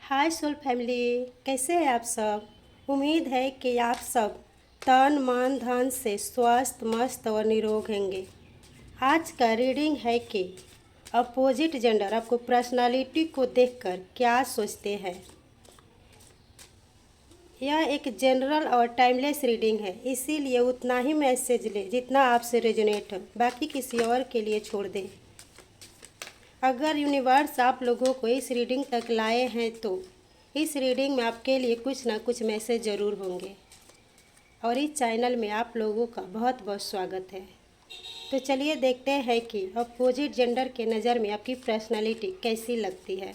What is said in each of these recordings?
हाय soul family, कैसे हैं आप सब। उम्मीद है कि आप सब तन मन धन से स्वस्थ मस्त और निरोग होंगे। आज का रीडिंग है कि अपोजिट जेंडर आपको पर्सनालिटी को देखकर क्या सोचते हैं। यह एक जनरल और टाइमलेस रीडिंग है, इसीलिए उतना ही मैसेज ले जितना आपसे रेजोनेट हो, बाकी किसी और के लिए छोड़ दें। अगर यूनिवर्स आप लोगों को इस रीडिंग तक लाए हैं तो इस रीडिंग में आपके लिए कुछ ना कुछ मैसेज ज़रूर होंगे और इस चैनल में आप लोगों का बहुत बहुत स्वागत है। तो चलिए देखते हैं कि अपोजिट जेंडर के नज़र में आपकी पर्सनालिटी कैसी लगती है।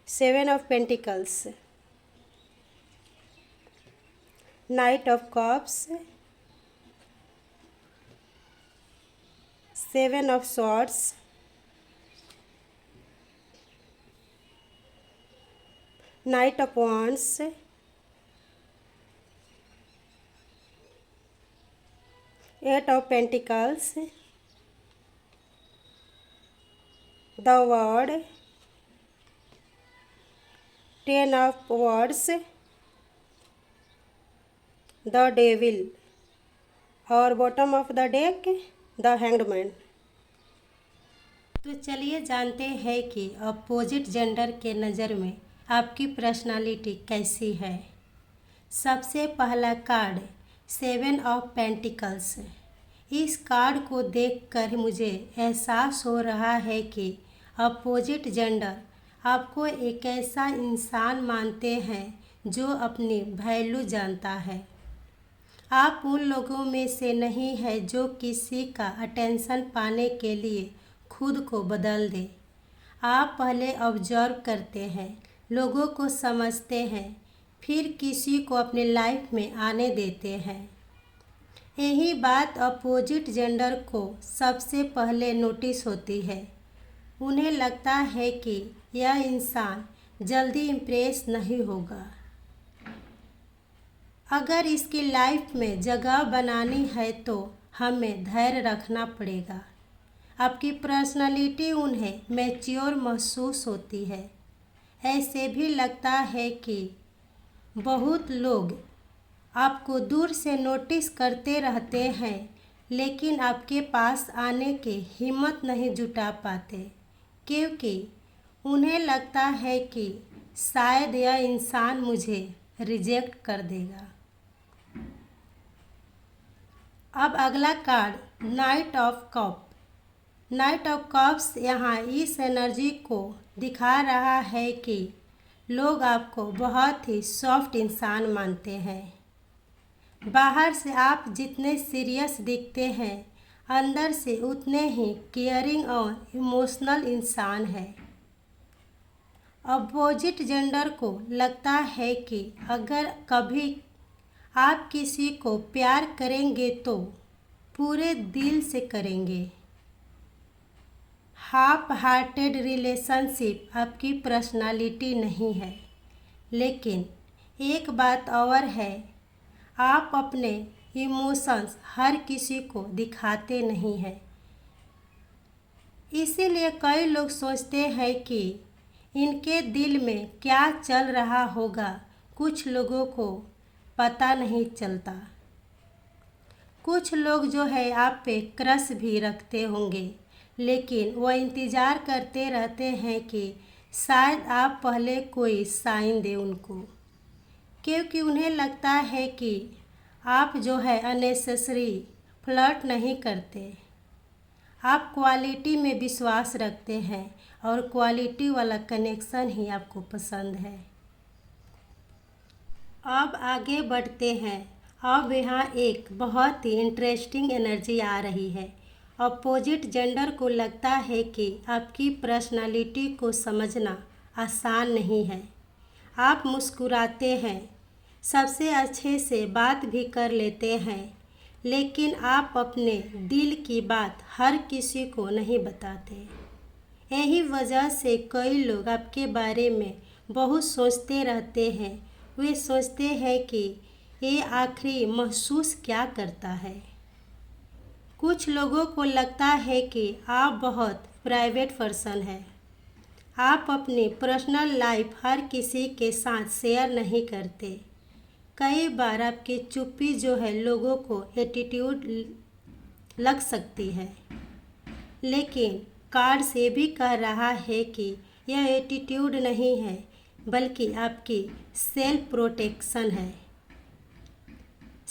Seven of pentacles, knight of cups, seven of swords, knight of wands, eight of pentacles, the world, ten of swords, the devil और bottom of the deck the hanged man. तो चलिए जानते हैं कि अपोजिट जेंडर के नज़र में आपकी पर्सनालिटी कैसी है। सबसे पहला कार्ड सेवन ऑफ पेंटिकल्स। इस कार्ड को देखकर मुझे एहसास हो रहा है कि अपोजिट जेंडर आपको एक ऐसा इंसान मानते हैं जो अपनी वैल्यू जानता है। आप उन लोगों में से नहीं है जो किसी का अटेंशन पाने के लिए खुद को बदल दे। आप पहले ऑब्जर्व करते हैं, लोगों को समझते हैं, फिर किसी को अपनी लाइफ में आने देते हैं। यही बात अपोजिट जेंडर को सबसे पहले नोटिस होती है। उन्हें लगता है कि यह इंसान जल्दी इम्प्रेस नहीं होगा। अगर इसकी लाइफ में जगह बनानी है तो हमें धैर्य रखना पड़ेगा। आपकी पर्सनालिटी उन्हें मैच्योर महसूस होती है। ऐसे भी लगता है कि बहुत लोग आपको दूर से नोटिस करते रहते हैं, लेकिन आपके पास आने की हिम्मत नहीं जुटा पाते क्योंकि उन्हें लगता है कि शायद यह इंसान मुझे रिजेक्ट कर देगा। अब अगला card night of cup. Night of cups यहाँ इस एनर्जी को दिखा रहा है कि लोग आपको बहुत ही सॉफ्ट इंसान मानते हैं। बाहर से आप जितने सीरियस दिखते हैं, अंदर से उतने ही केयरिंग और इमोशनल इंसान है। अपोजिट जेंडर को लगता है कि अगर कभी आप किसी को प्यार करेंगे तो पूरे दिल से करेंगे। हाफ हार्टेड रिलेशनशिप आपकी पर्सनालिटी नहीं है, लेकिन एक बात और है, आप अपने इमोशंस हर किसी को दिखाते नहीं हैं। इसीलिए कई लोग सोचते हैं कि इनके दिल में क्या चल रहा होगा, कुछ लोगों को पता नहीं चलता। कुछ लोग जो है आप पे क्रश भी रखते होंगे, लेकिन वह इंतज़ार करते रहते हैं कि शायद आप पहले कोई साइन दे उनको, क्योंकि उन्हें लगता है कि आप जो है अननेसेसरी फ्लर्ट नहीं करते। आप क्वालिटी में विश्वास रखते हैं और क्वालिटी वाला कनेक्शन ही आपको पसंद है। अब आगे बढ़ते हैं। अब यहाँ एक बहुत ही इंटरेस्टिंग एनर्जी आ रही है। अपोजिट जेंडर को लगता है कि आपकी पर्सनालिटी को समझना आसान नहीं है। आप मुस्कुराते हैं, सबसे अच्छे से बात भी कर लेते हैं, लेकिन आप अपने दिल की बात हर किसी को नहीं बताते। यही वजह से कई लोग आपके बारे में बहुत सोचते रहते हैं। वे सोचते हैं कि ये आखिरी महसूस क्या करता है। कुछ लोगों को लगता है कि आप बहुत प्राइवेट पर्सन हैं। आप अपनी पर्सनल लाइफ हर किसी के साथ शेयर नहीं करते। कई बार आपकी चुप्पी जो है लोगों को एटीट्यूड लग सकती है, लेकिन कार्ड से भी कह रहा है कि यह एटीट्यूड नहीं है, बल्कि आपकी सेल्फ प्रोटेक्शन है।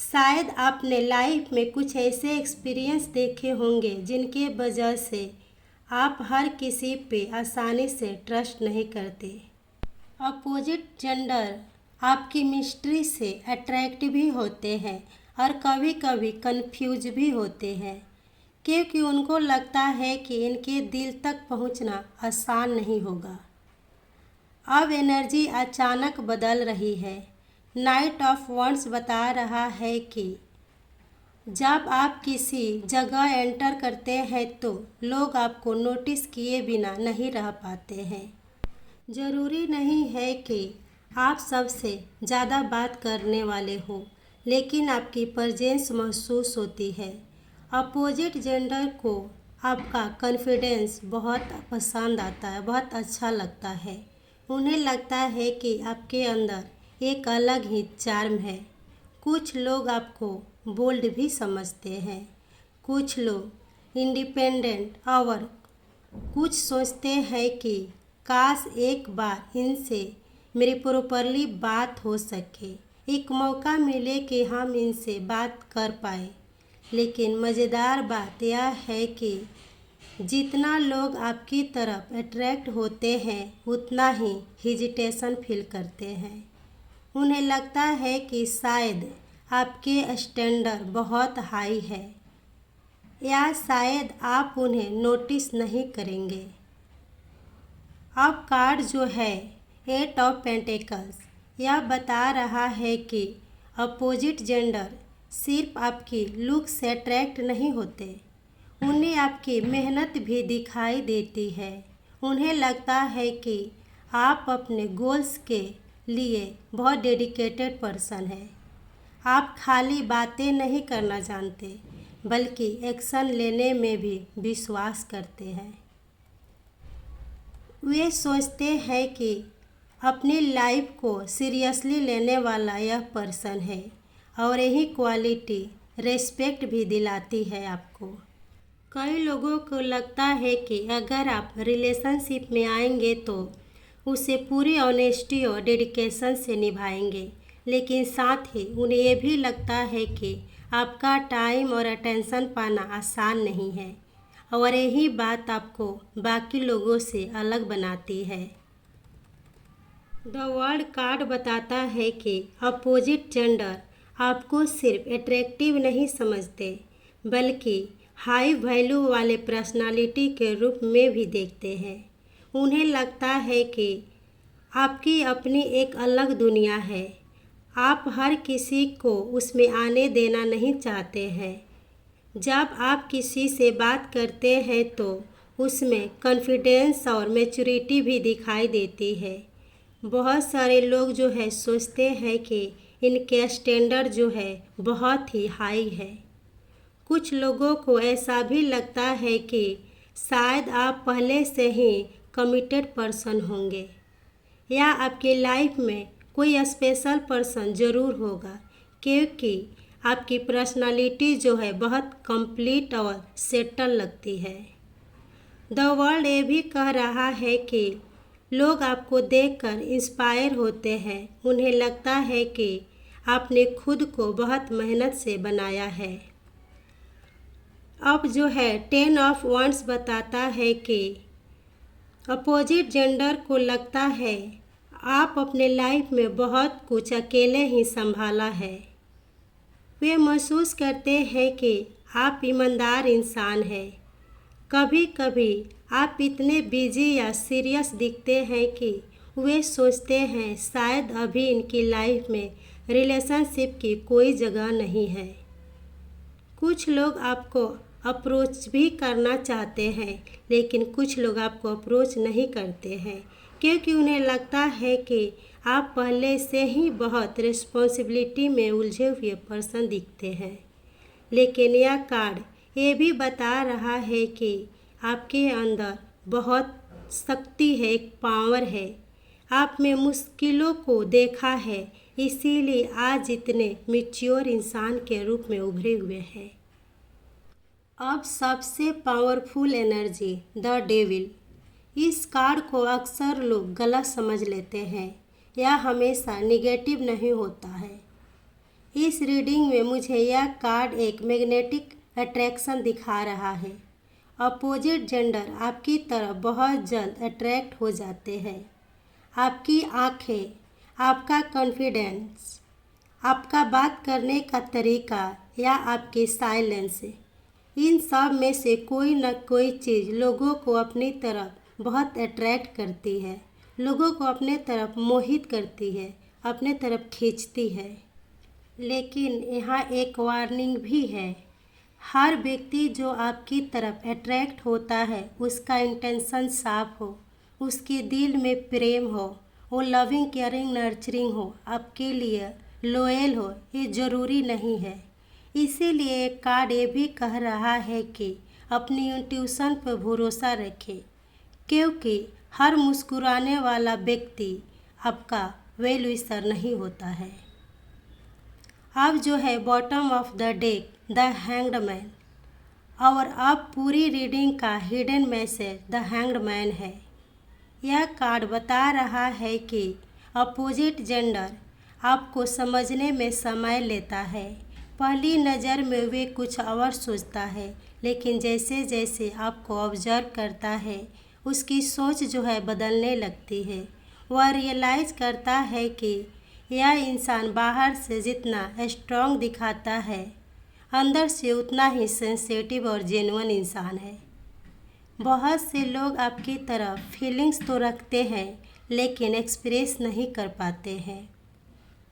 शायद आपने लाइफ में कुछ ऐसे एक्सपीरियंस देखे होंगे जिनके वजह से आप हर किसी पे आसानी से ट्रस्ट नहीं करते। अपोजिट जेंडर आपकी मिस्ट्री से अट्रैक्ट भी होते हैं और कभी कभी कंफ्यूज भी होते हैं, क्योंकि उनको लगता है कि इनके दिल तक पहुंचना आसान नहीं होगा। अब एनर्जी अचानक बदल रही है। नाइट ऑफ वंड्स बता रहा है कि जब आप किसी जगह एंटर करते हैं तो लोग आपको नोटिस किए बिना नहीं रह पाते हैं। ज़रूरी नहीं है कि आप सबसे ज़्यादा बात करने वाले हो, लेकिन आपकी प्रेजेंस महसूस होती है। अपोजिट जेंडर को आपका कॉन्फिडेंस बहुत पसंद आता है, बहुत अच्छा लगता है। उन्हें लगता है कि आपके अंदर एक अलग ही चार्म है। कुछ लोग आपको बोल्ड भी समझते हैं, कुछ लोग इंडिपेंडेंट और कुछ सोचते हैं कि काश एक बार इनसे मेरी प्रॉपरली बात हो सके, एक मौका मिले कि हम इनसे बात कर पाए। लेकिन मज़ेदार बात यह है कि जितना लोग आपकी तरफ अट्रैक्ट होते हैं उतना ही हेजिटेशन फील करते हैं। उन्हें लगता है कि शायद आपके स्टैंडर्ड बहुत हाई है, या शायद आप उन्हें नोटिस नहीं करेंगे। अब कार्ड जो है 8 ऑफ पेंटिकल्स, यह बता रहा है कि अपोजिट जेंडर सिर्फ आपकी लुक से अट्रैक्ट नहीं होते, उन्हें आपकी मेहनत भी दिखाई देती है। उन्हें लगता है कि आप अपने गोल्स के लिए बहुत डेडिकेटेड पर्सन है। आप खाली बातें नहीं करना जानते, बल्कि एक्शन लेने में भी विश्वास करते हैं। वे सोचते हैं कि अपनी लाइफ को सीरियसली लेने वाला यह पर्सन है, और यही क्वालिटी रेस्पेक्ट भी दिलाती है आपको। कई लोगों को लगता है कि अगर आप रिलेशनशिप में आएंगे तो उसे पूरी ऑनेस्टी और डेडिकेशन से निभाएंगे, लेकिन साथ ही उन्हें ये भी लगता है कि आपका टाइम और अटेंशन पाना आसान नहीं है, और यही बात आपको बाकी लोगों से अलग बनाती है। द वर्ल्ड कार्ड बताता है कि अपोजिट जेंडर आपको सिर्फ अट्रैक्टिव नहीं समझते, बल्कि हाई वैल्यू वाले पर्सनालिटी के रूप में भी देखते हैं। उन्हें लगता है कि आपकी अपनी एक अलग दुनिया है। आप हर किसी को उसमें आने देना नहीं चाहते हैं। जब आप किसी से बात करते हैं तो उसमें कॉन्फिडेंस और मैच्योरिटी भी दिखाई देती है। बहुत सारे लोग जो है सोचते हैं कि इनके स्टैंडर्ड जो है बहुत ही हाई है। कुछ लोगों को ऐसा भी लगता है कि शायद आप पहले से ही कमिटेड पर्सन होंगे, या आपकी लाइफ में कोई स्पेशल पर्सन ज़रूर होगा, क्योंकि आपकी पर्सनालिटी जो है बहुत कंप्लीट और सेटल लगती है। द वर्ल्ड ये भी कह रहा है कि लोग आपको देखकर इंस्पायर होते हैं। उन्हें लगता है कि आपने खुद को बहुत मेहनत से बनाया है। अब जो है 10 ऑफ वंड्स बताता है कि अपोजिट जेंडर को लगता है आप अपने लाइफ में बहुत कुछ अकेले ही संभाला है। वे महसूस करते हैं कि आप ईमानदार इंसान हैं। कभी कभी आप इतने बिजी या सीरियस दिखते हैं कि वे सोचते हैं शायद अभी इनकी लाइफ में रिलेशनशिप की कोई जगह नहीं है। कुछ लोग आपको अप्रोच भी करना चाहते हैं, लेकिन कुछ लोग आपको अप्रोच नहीं करते हैं, क्योंकि उन्हें लगता है कि आप पहले से ही बहुत रिस्पॉन्सिबिलिटी में उलझे हुए पर्सन दिखते हैं, लेकिन यह कार्ड ये भी बता रहा है कि आपके अंदर बहुत शक्ति है, एक पावर है। आप में मुश्किलों को देखा है, इसीलिए आज इतने मैच्योर इंसान के रूप में उभरे हुए हैं। अब सबसे पावरफुल एनर्जी, द डेविल। इस कार्ड को अक्सर लोग गलत समझ लेते हैं। यह हमेशा निगेटिव नहीं होता है। इस रीडिंग में मुझे यह कार्ड एक मैग्नेटिक अट्रैक्शन दिखा रहा है। अपोजिट जेंडर आपकी तरफ बहुत जल्द अट्रैक्ट हो जाते हैं। आपकी आंखें, आपका कॉन्फिडेंस, आपका बात करने का तरीका या आपकी साइलेंस, इन सब में से कोई न कोई चीज़ लोगों को अपनी तरफ बहुत अट्रैक्ट करती है, लोगों को अपने तरफ मोहित करती है, अपने तरफ खींचती है। लेकिन यहाँ एक वार्निंग भी है। हर व्यक्ति जो आपकी तरफ अट्रैक्ट होता है, उसका इंटेंशन साफ हो, उसके दिल में प्रेम हो, वो लविंग, केयरिंग, नर्चरिंग हो, आपके लिए लॉयल हो, ये ज़रूरी नहीं है। इसीलिए कार्ड ये भी कह रहा है कि अपनी इंट्यूशन पर भरोसा रखें, क्योंकि हर मुस्कुराने वाला व्यक्ति आपका वेल विशर नहीं होता है। अब जो है bottom of the deck, the hanged man. और अब पूरी रीडिंग का hidden message the hanged man है। यह कार्ड बता रहा है कि अपोजिट जेंडर आपको समझने में समय लेता है। पहली नज़र में वे कुछ और सोचता है, लेकिन जैसे जैसे आपको ऑब्जर्व करता है, उसकी सोच जो है बदलने लगती है। वह रियलाइज़ करता है कि यह इंसान बाहर से जितना स्ट्रॉन्ग दिखाता है, अंदर से उतना ही सेंसिटिव और जेन्युइन इंसान है। बहुत से लोग आपकी तरफ फीलिंग्स तो रखते हैं, लेकिन एक्सप्रेस नहीं कर पाते हैं।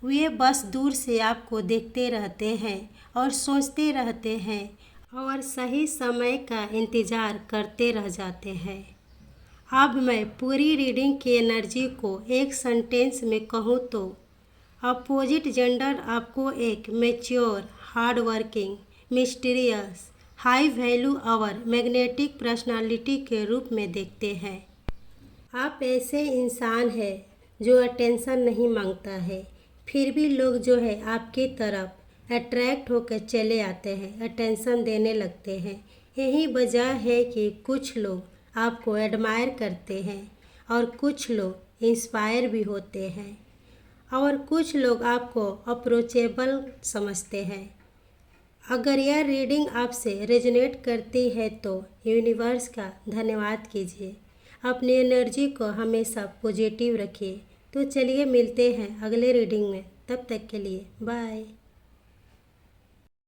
वे बस दूर से आपको देखते रहते हैं और सोचते रहते हैं और सही समय का इंतज़ार करते रह जाते हैं। अब मैं पूरी रीडिंग की एनर्जी को एक सेंटेंस में कहूँ तो अपोजिट जेंडर आपको एक mature, hard working, mysterious, high value और मैग्नेटिक पर्सनालिटी के रूप में देखते हैं। आप ऐसे इंसान हैं जो अटेंशन नहीं मांगता है, फिर भी लोग जो है आपकी तरफ अट्रैक्ट होकर चले आते हैं, अटेंशन देने लगते हैं। यही वजह है कि कुछ लोग आपको एडमायर करते हैं और कुछ लोग इंस्पायर भी होते हैं और कुछ लोग आपको अप्रोचेबल समझते हैं। अगर यह रीडिंग आपसे रेजोनेट करती है तो यूनिवर्स का धन्यवाद कीजिए। अपनी एनर्जी को हमेशा पॉजिटिव रखिए। तो चलिए मिलते हैं अगले रीडिंग में, तब तक के लिए बाय।